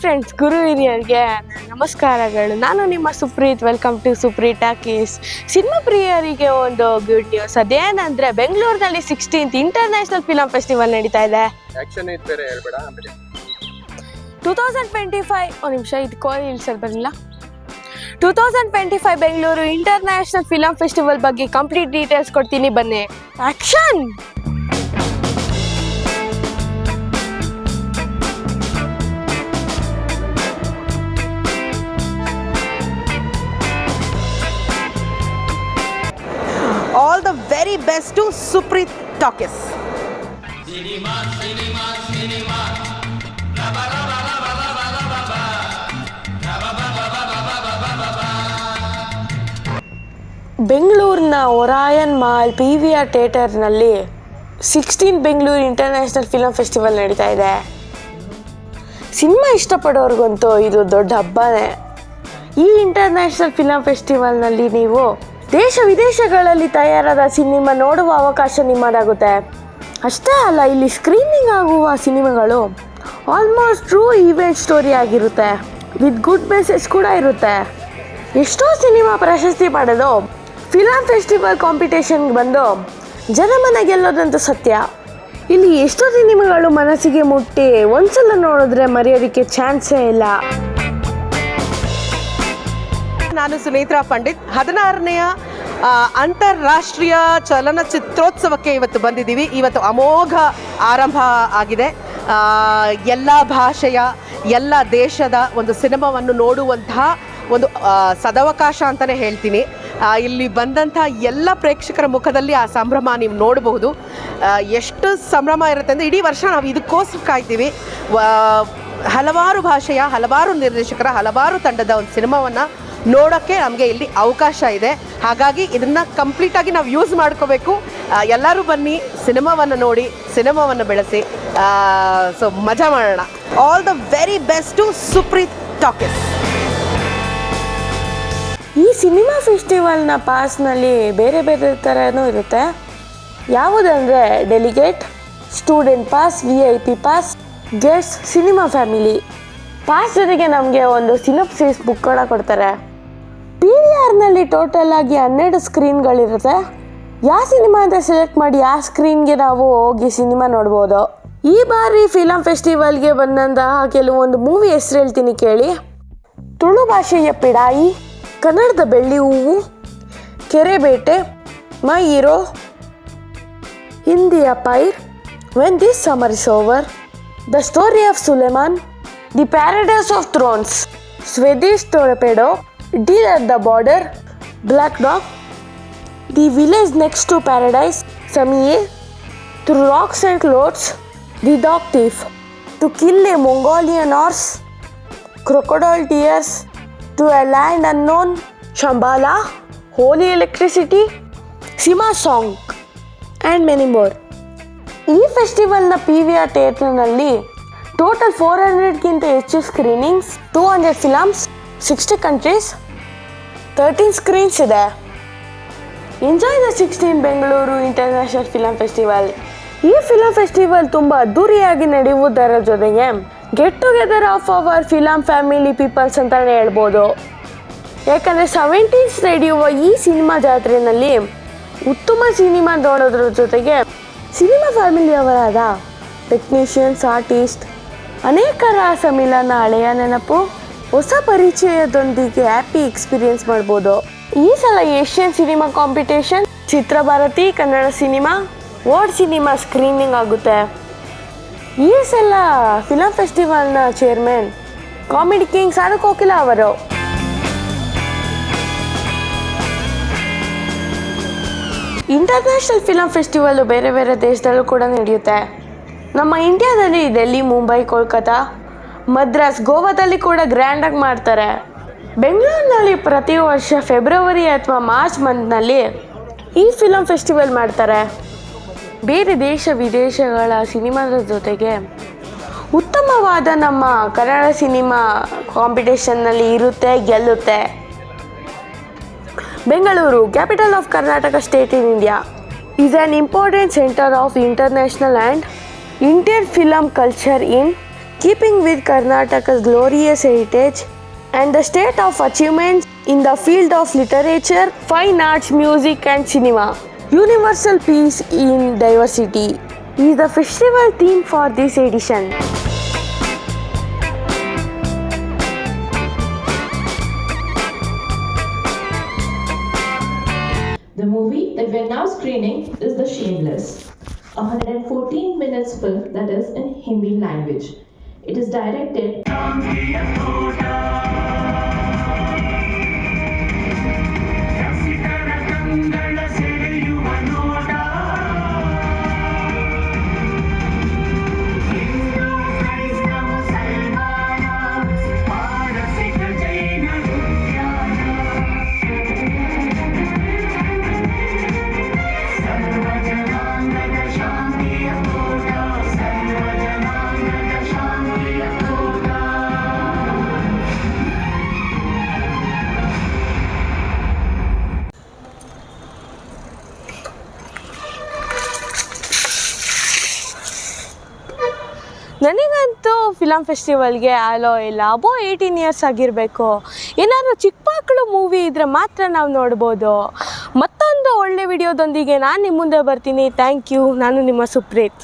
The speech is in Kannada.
ಫ್ರೆಂಡ್ಸ್, ಗುರು ಹಿರಿಯರಿಗೆ ನಮಸ್ಕಾರಗಳು. ನಾನು ನಿಮ್ಮ Supreeth. Welcome to Supreeth talkies. Cinema ಪ್ರಿಯರಿಗೆ ಒಂದು ಗುಡ್ ನ್ಯೂಸ್. ಅದೇನಂದ್ರೆ ಬೆಂಗಳೂರಿನಲ್ಲಿ 16th ಇಂಟರ್ನ್ಯಾಷನಲ್ ಫಿಲಂ ಫೆಸ್ಟಿವಲ್ ನಡೀತಾ ಇದೆ. 2025 ಒಂದು ನಿಮಿಷ, ಇದು ಕೋರಿ ಇಲ್ಸರ್ ಬರಲಿಲ್ಲ. 2025 ಬೆಂಗಳೂರು ಇಂಟರ್ನ್ಯಾಷನಲ್ ಫಿಲಂ ಫೆಸ್ಟಿವಲ್ ಬಗ್ಗೆ ಕಂಪ್ಲೀಟ್ ಡೀಟೇಲ್ಸ್ ಕೊಡ್ತೀನಿ, ಬನ್ನಿ. Action! All the very best to Supreet Talkies. ಬೆಂಗಳೂರಿನ Orion mall PVR ಥಿಯೇಟರ್ನಲ್ಲಿ 16th Bengaluru international film festival ನಡೀತಾ ಇದೆ. ಸಿನಿಮಾ ಇಷ್ಟಪಡೋರ್ಗಂತೂ ಇದು ದೊಡ್ಡ ಹಬ್ಬನೇ. ಈ ಇಂಟರ್ನ್ಯಾಷನಲ್ ಫಿಲಂ ಫೆಸ್ಟಿವಲ್ನಲ್ಲಿ ನೀವು ದೇಶ ವಿದೇಶಗಳಲ್ಲಿ ತಯಾರಾದ ಸಿನಿಮಾ ನೋಡುವ ಅವಕಾಶ ನಿಮ್ಮದಾಗುತ್ತೆ. ಅಷ್ಟೇ ಅಲ್ಲ, ಇಲ್ಲಿ ಸ್ಕ್ರೀನಿಂಗ್ ಆಗುವ ಸಿನಿಮಾಗಳು ಆಲ್ಮೋಸ್ಟ್ ಟ್ರೂ ಈವೆಂಟ್ ಸ್ಟೋರಿ ಆಗಿರುತ್ತೆ, ವಿತ್ ಗುಡ್ ಮೆಸೇಜ್ ಕೂಡ ಇರುತ್ತೆ. ಎಷ್ಟೋ ಸಿನಿಮಾ ಪ್ರಶಸ್ತಿ ಪಡೆದು ಫಿಲಂ ಫೆಸ್ಟಿವಲ್ ಕಾಂಪಿಟೇಷನ್ಗೆ ಬಂದು ಜನಮನ ಗೆಲ್ಲೋದಂತೂ ಸತ್ಯ. ಇಲ್ಲಿ ಎಷ್ಟೋ ಸಿನಿಮಾಗಳು ಮನಸ್ಸಿಗೆ ಮುಟ್ಟಿ ಒಂದ್ಸಲ ನೋಡಿದ್ರೆ ಮರೆಯೋದಕ್ಕೆ ಚಾನ್ಸೇ ಇಲ್ಲ. ನಾನು ಸುನೇತ್ರಾ ಪಂಡಿತ್. 16ನೇ ಅಂತಾರಾಷ್ಟ್ರೀಯ ಚಲನಚಿತ್ರೋತ್ಸವಕ್ಕೆ ಇವತ್ತು ಬಂದಿದ್ದೀವಿ. ಇವತ್ತು ಅಮೋಘ ಆರಂಭ ಆಗಿದೆ. ಎಲ್ಲ ಭಾಷೆಯ ಎಲ್ಲ ದೇಶದ ಒಂದು ಸಿನಿಮಾವನ್ನು ನೋಡುವಂತಹ ಒಂದು ಸದವಕಾಶ ಅಂತಲೇ ಹೇಳ್ತೀನಿ. ಇಲ್ಲಿ ಬಂದಂಥ ಎಲ್ಲ ಪ್ರೇಕ್ಷಕರ ಮುಖದಲ್ಲಿ ಆ ಸಂಭ್ರಮ ನೀವು ನೋಡಬಹುದು. ಎಷ್ಟು ಸಂಭ್ರಮ ಇರುತ್ತೆ ಅಂದರೆ ಇಡೀ ವರ್ಷ ನಾವು ಇದಕ್ಕೋಸ್ಕರ ಕಾಯ್ತೀವಿ. ಹಲವಾರು ಭಾಷೆಯ ಹಲವಾರು ನಿರ್ದೇಶಕರ ಹಲವಾರು ತಂಡದ ಒಂದು ಸಿನಿಮಾವನ್ನು ನೋಡೋಕ್ಕೆ ನಮಗೆ ಇಲ್ಲಿ ಅವಕಾಶ ಇದೆ. ಹಾಗಾಗಿ ಇದನ್ನು ಕಂಪ್ಲೀಟಾಗಿ ನಾವು ಯೂಸ್ ಮಾಡ್ಕೋಬೇಕು. ಎಲ್ಲರೂ ಬನ್ನಿ, ಸಿನಿಮಾವನ್ನು ನೋಡಿ, ಸಿನಿಮಾವನ್ನು ಬೆಳೆಸಿ, ಸೊ ಮಜಾ ಮಾಡೋಣ. All the very best to Supreeth talkies. ಈ ಸಿನಿಮಾ ಫೆಸ್ಟಿವಲ್ನ ಪಾಸ್ನಲ್ಲಿ ಬೇರೆ ಬೇರೆ ಥರನೂ ಇರುತ್ತೆ. ಯಾವುದಂದರೆ delegate, student pass, VIP pass, guest, cinema family pass ಜೊತೆಗೆ ನಮಗೆ ಒಂದು ಸಿನಪ್ಸಿಸ್ ಬುಕ್ ಕೂಡ ಕೊಡ್ತಾರೆ. PVRನಲ್ಲಿ ಟೋಟಲ್ ಆಗಿ 12 ಸ್ಕ್ರೀನ್ಗಳಿರುತ್ತೆ. ಯಾವ ಸಿನಿಮಾ ಅಂತ ಸೆಲೆಕ್ಟ್ ಮಾಡಿ ಆ ಸ್ಕ್ರೀನ್ಗೆ ನಾವು ಹೋಗಿ ಸಿನಿಮಾ ನೋಡ್ಬೋದು. ಈ ಬಾರಿ ಫಿಲಂ ಫೆಸ್ಟಿವಲ್ಗೆ ಬಂದಂತಹ ಕೆಲವೊಂದು ಮೂವಿ ಹೆಸರು ಹೇಳ್ತೀನಿ ಕೇಳಿ. ತುಳು ಭಾಷೆಯ ಪಿಡಾಯಿ, ಕನ್ನಡದ ಬೆಳ್ಳಿ ಹೂವು, ಕೆರೆಬೇಟೆ, ಮೈ ಹೀರೋ, ಹಿಂದಿಯ pyre, when this summer is over, the story of Suleiman, the paradise of thrones, Swedish torpedo, deal at the border, black dog, the village next to paradise, ಸಮಿಯೆ, through rocks and clothes, the dog thief, to kill a Mongolian horse, crocodile tears, to a land unknown, Shambhala, holy electricity, Sima song and many more. ಈ ಫೆಸ್ಟಿವಲ್ನ PVR ಥಿಯೇಟರ್ನಲ್ಲಿ ಟೋಟಲ್ 400ಗಿಂತ ಹೆಚ್ಚು ಸ್ಕ್ರೀನಿಂಗ್ಸ್, 200 ಫಿಲಮ್ಸ್, 60 ಕಂಟ್ರೀಸ್, 13 ಸ್ಕ್ರೀನ್ಸ್ ಇದೆ. Enjoy the 16 Bengaluru international film festival. ಈ ಫಿಲಂ ಫೆಸ್ಟಿವಲ್ ತುಂಬ ಅದ್ದೂರಿಯಾಗಿ ನಡೆಯುವುದರ ಜೊತೆಗೆ get together of our film family peoples ಅಂತಲೇ ಹೇಳ್ಬೋದು. ಯಾಕಂದರೆ 70s ನಡೆಯುವ ಈ ಸಿನಿಮಾ ಜಾತ್ರೆಯಲ್ಲಿ ಉತ್ತಮ ಸಿನಿಮಾ ನೋಡೋದ್ರ ಜೊತೆಗೆ ಸಿನಿಮಾ ಫ್ಯಾಮಿಲಿಯವರಾದ ಟೆಕ್ನಿಷಿಯನ್ಸ್, ಆರ್ಟಿಸ್ಟ್, ಅನೇಕರ ಸಮ್ಮಿಲನ, ಹಳೆಯ ನೆನಪು, ಹೊಸ ಪರಿಚಯದೊಂದಿಗೆ ಹ್ಯಾಪಿ ಎಕ್ಸ್ಪೀರಿಯನ್ಸ್ ಮಾಡ್ಬೋದು. ಈ ಸಲ Asian cinema competition, Chitrabharati, Kannada cinema, world cinema screening ಆಗುತ್ತೆ. ಈ ಸಲ ಫಿಲಂ ಫೆಸ್ಟಿವಲ್ನ chairman comedy king Sadhu Kokila ಅವರು. ಇಂಟರ್ನ್ಯಾಷನಲ್ ಫಿಲಂ ಫೆಸ್ಟಿವಲ್ಲು ಬೇರೆ ಬೇರೆ ದೇಶದಲ್ಲೂ ಕೂಡ ನಡೆಯುತ್ತೆ. ನಮ್ಮ ಇಂಡಿಯಾದಲ್ಲಿ ಡೆಲ್ಲಿ, ಮುಂಬೈ, ಕೋಲ್ಕತ್ತಾ, ಮದ್ರಾಸ್, ಗೋವಾದಲ್ಲಿ ಕೂಡ ಗ್ರ್ಯಾಂಡಾಗಿ ಮಾಡ್ತಾರೆ. ಬೆಂಗಳೂರಿನಲ್ಲಿ ಪ್ರತಿ ವರ್ಷ ಫೆಬ್ರವರಿ ಅಥವಾ ಮಾರ್ಚ್ ಮಂತ್ನಲ್ಲಿ ಈ ಫಿಲಂ ಫೆಸ್ಟಿವಲ್ ಮಾಡ್ತಾರೆ. ಬೇರೆ ದೇಶ ವಿದೇಶಗಳ ಸಿನಿಮಾದ ಜೊತೆಗೆ ಉತ್ತಮವಾದ ನಮ್ಮ ಕನ್ನಡ ಸಿನಿಮಾ ಕಾಂಪಿಟೇಷನ್ನಲ್ಲಿ ಇರುತ್ತೆ, ಗೆಲ್ಲುತ್ತೆ. Bengaluru, capital of Karnataka state in India, is an important center of international and Indian film culture in keeping with Karnataka's glorious heritage and the state of achievements in the field of literature, fine arts, music and cinema. Universal peace in diversity is the festival theme for this edition. The movie that we're now screening is The Shameless, a 114 minutes film that is in Hindi language. It is directed ನನಗಂತೂ ಫಿಲಮ್ ಫೆಸ್ಟಿವಲ್ಗೆ ಅಲೋ ಇಲ್ಲ, ಅಬೋ 18 ಇಯರ್ಸ್ ಆಗಿರಬೇಕು. ಏನಾದರೂ ಚಿಕ್ಕ ಮಕ್ಕಳು ಮೂವಿ ಇದ್ದರೆ ಮಾತ್ರ ನಾವು ನೋಡ್ಬೋದು. ಮತ್ತೊಂದು ಒಳ್ಳೆ ವಿಡಿಯೋದೊಂದಿಗೆ ನಾನು ನಿಮ್ಮ ಮುಂದೆ ಬರ್ತೀನಿ. Thank you. ನಾನು ನಿಮ್ಮ ಸುಪ್ರೀತ್.